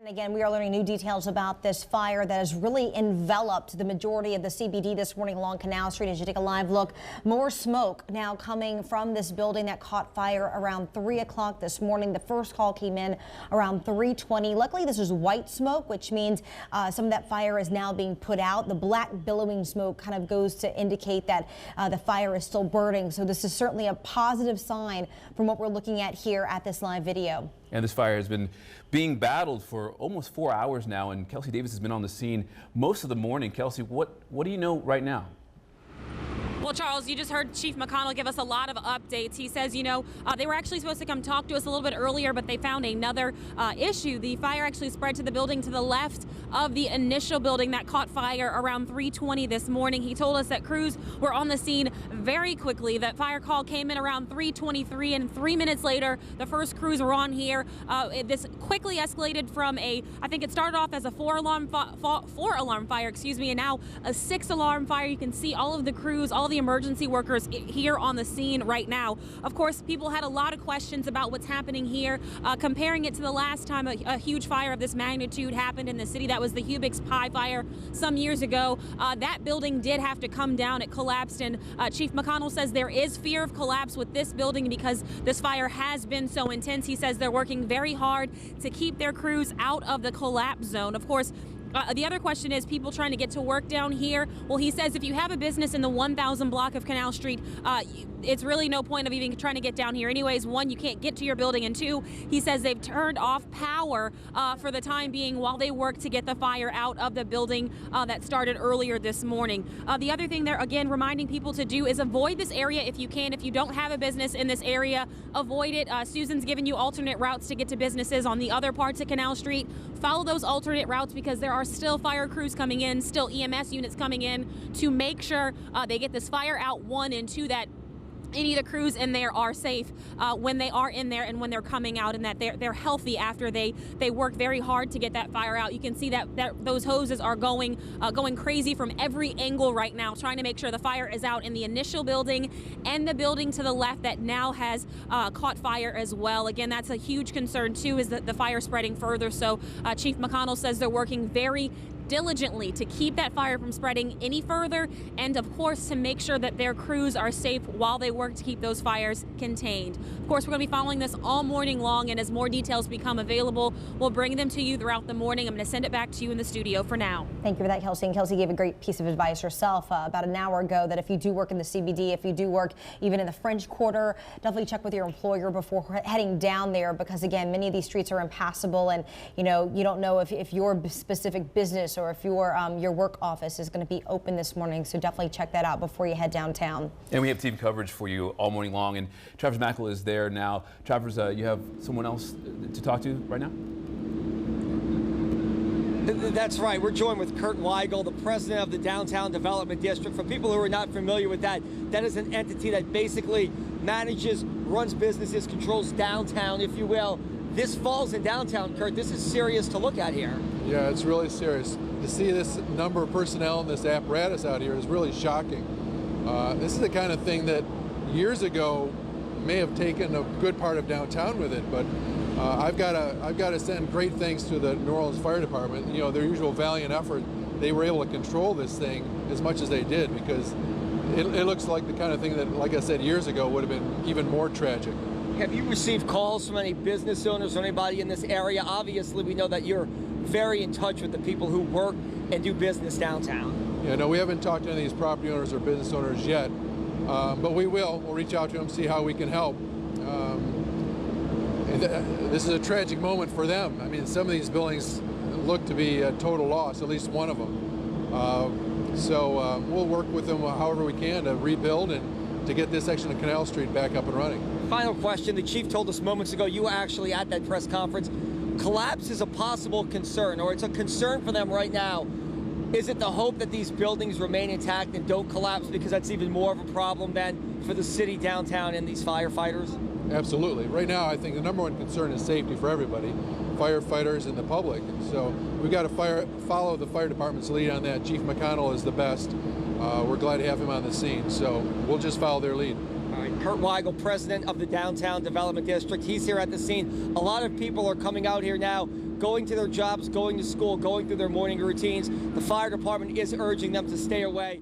And again, we are learning new details about this fire that has really enveloped the majority of the CBD this morning along Canal Street. As you take a live look, more smoke now coming from this building that caught fire around 3 o'clock this morning. The first call came in around 3:20. Luckily, this is white smoke, which means some of that fire is now being put out. The black billowing smoke kind of goes to indicate that the fire is still burning. So this is certainly a positive sign from what we're looking at here at this live video. And this fire has been being battled for almost 4 hours now, and Kelsey Davis has been on the scene most of the morning. Kelsey, what do you know right now? Well, Charles, you just heard Chief McConnell give us a lot of updates. He says, they were actually supposed to come talk to us a little bit earlier, but they found another issue. The fire actually spread to the building to the left of the initial building that caught fire around 3:20 this morning. He told us that crews were on the scene very quickly. That fire call came in around 3:23, and 3 minutes later, the first crews were on here. This quickly escalated from I think it started off as a four-alarm fire, and now a 6-alarm fire. You can see all of the crews, all the emergency workers here on the scene right now. Of course, people had a lot of questions about what's happening here, comparing it to the last time a huge fire of this magnitude happened in the city. That was the Hubix Pie fire some years ago. That building did have to come down. It collapsed, and Chief McConnell says there is fear of collapse with this building because this fire has been so intense. He says they're working very hard to keep their crews out of the collapse zone. Of course, the other question is people trying to get to work down here. Well, he says if you have a business in the 1000 block of Canal Street, it's really no point of even trying to get down here anyways. One, you can't get to your building, and two, he says they've turned off power for the time being while they work to get the fire out of the building that started earlier this morning. The other thing they're, again, reminding people to do is avoid this area if you can. If you don't have a business in this area, avoid it. Susan's given you alternate routes to get to businesses on the other parts of Canal Street. Follow those alternate routes because there are still fire crews coming in, still EMS units coming in to make sure they get this fire out, one, and two, that any of the crews in there are safe when they are in there and when they're coming out, and that they're healthy after they work very hard to get that fire out. You can see that those hoses are going crazy from every angle right now, trying to make sure the fire is out in the initial building and the building to the left that now has caught fire as well. Again, that's a huge concern too, is that the fire spreading further. So Chief McConnell says they're working very diligently to keep that fire from spreading any further, and of course to make sure that their crews are safe while they work to keep those fires contained. Of course, we're going to be following this all morning long, and as more details become available, we'll bring them to you throughout the morning. I'm going to send it back to you in the studio for now. Thank you for that, Kelsey. And Kelsey gave a great piece of advice herself about an hour ago, that if you do work in the CBD, if you do work even in the French Quarter, definitely check with your employer before heading down there, because again, many of these streets are impassable, and you don't know if your specific business or if your work office is going to be open this morning. So definitely check that out before you head downtown. And we have TV coverage for you all morning long. And Travers Mackel is there now. Travers, you have someone else to talk to right now? That's right. We're joined with Kurt Weigel, the president of the Downtown Development District. For people who are not familiar with that, that is an entity that basically manages, runs businesses, controls downtown, if you will. This falls in downtown, Kurt. This is serious to look at here. Yeah, it's really serious. To see this number of personnel and this apparatus out here is really shocking. This is the kind of thing that years ago may have taken a good part of downtown with it, but I've got to send great thanks to the New Orleans Fire Department. Their usual valiant effort. They were able to control this thing as much as they did, because it looks like the kind of thing that, like I said, years ago would have been even more tragic. Have you received calls from any business owners or anybody in this area? Obviously, we know that you're very in touch with the people who work and do business downtown. Yeah, no, we haven't talked to any of these property owners or business owners yet, but we will. We'll reach out to them, see how we can help. This is a tragic moment for them. I mean, some of these buildings look to be a total loss, at least one of them. So we'll work with them however we can to rebuild and to get this section of Canal Street back up and running. Final question. The chief told us moments ago, you were actually at that press conference. Collapse is a possible concern, or it's a concern for them right now. Is it the hope that these buildings remain intact and don't collapse, because that's even more of a problem then for the city downtown and these firefighters? Absolutely. Right now, I think the number one concern is safety for everybody, firefighters and the public. So we've got to follow the fire department's lead on that. Chief McConnell is the best. We're glad to have him on the scene, so we'll just follow their lead. All right, Kurt Weigel, president of the Downtown Development District. He's here at the scene. A lot of people are coming out here now going to their jobs, going to school, going through their morning routines. The fire department is urging them to stay away.